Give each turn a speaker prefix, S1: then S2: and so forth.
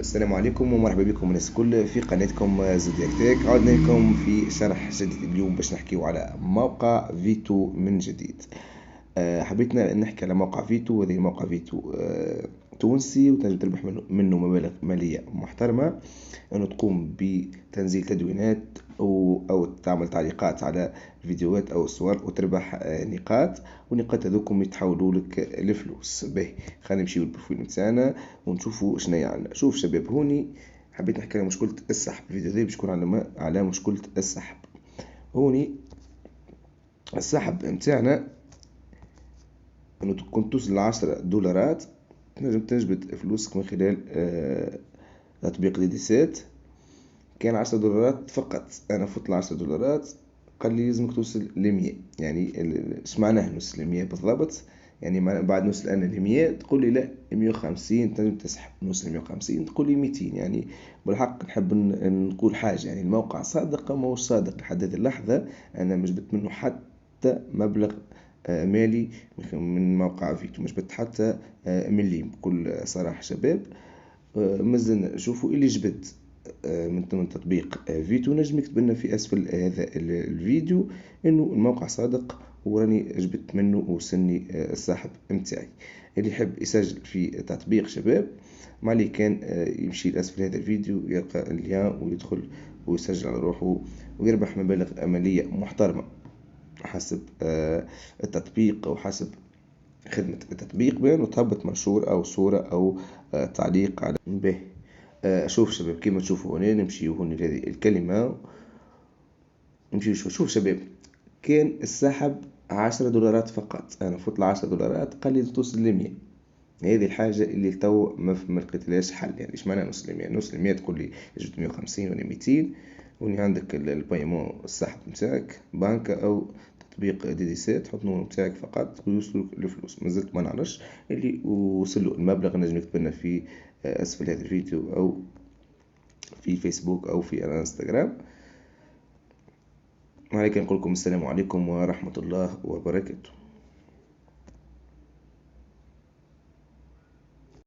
S1: السلام عليكم ومرحبا بكم الناس الكل في قناتكم زودياك تك. عدنا لكم في شرح جديد اليوم باش نحكيو على موقع فيتو من جديد. حبيتنا نحكي على موقع فيتو، وهذا موقع فيتو تونسي وتنجم تربح منه مبالغ مالية محترمة، أنه تقوم بتنزيل تدوينات أو تعمل تعليقات على الفيديوهات أو الصور وتربح نقاط، ونقاط هذوكم يتحولوا لك لفلوس. به خلينا نمشيو للبروفيل متاعنا ونشوفوا شنو يعني. شوف شباب، هوني حبيت نحكي على مشكلة السحب. الفيديو ذي باش يكون على مشكلة السحب. هوني السحب متاعنا انه كنت توصل ل10 دولارات تنجم تجبد فلوسك من خلال تطبيق دي سات. كان 10 دولارات فقط، انا فوت ل10 دولارات قال لي لازمك توصل ل100. يعني ايش معناه نوصل ل100 بالضبط؟ يعني بعد نوصل انا ل100 تقول لي لا 150 تنجم تسحب. نوصل 150 تقول لي 200. يعني بالحق نحب نقول حاجة، يعني الموقع صادق ما هو صادق لحد هذه اللحظة. انا مش جبت منه حتى مبلغ مالي من موقع فيتو، مش جبت حتى مليم بكل صراحة شباب. مازلنا شوفوا اللي جبد من تطبيق فيتو نجم يكتب لنا في اسفل هذا الفيديو انه الموقع صادق وراني جبت منه ووصلني السحب متاعي. اللي يحب يسجل في تطبيق شباب ما عليه كان يمشي لاسفل هذا الفيديو، يلقى اللين ويدخل ويسجل على روحه ويربح مبالغ مالية محترمة حسب التطبيق او حسب خدمة التطبيق، بين وتهبط منشور أو صورة أو تعليق على به. شوف شباب كيما تشوفوا هنا، نمشيو هنا لهذه الكلمة نمشيو. شوف شباب، كان السحب 10 دولارات فقط، أنا فوت ل10 دولارات قال لي توصل ل100. هذه الحاجة اللي تو ما لقيتلهاش حل. يعني إيش معنى نوصل ل100؟ نوصل ل100 تقول لي جبت 150 ولا 200، وني عندك البايمون السحب نتاعك بنك أو تطبيق دي سي، تحط النمرة نتاعك فقط ويوصلوا الفلوس. مازلت ما نعرفش اللي وصلوا المبلغ. نجم يكتب لنا في أسفل هذا الفيديو أو في فيسبوك أو في الانستغرام. عليك نقول لكم السلام عليكم ورحمة الله وبركاته.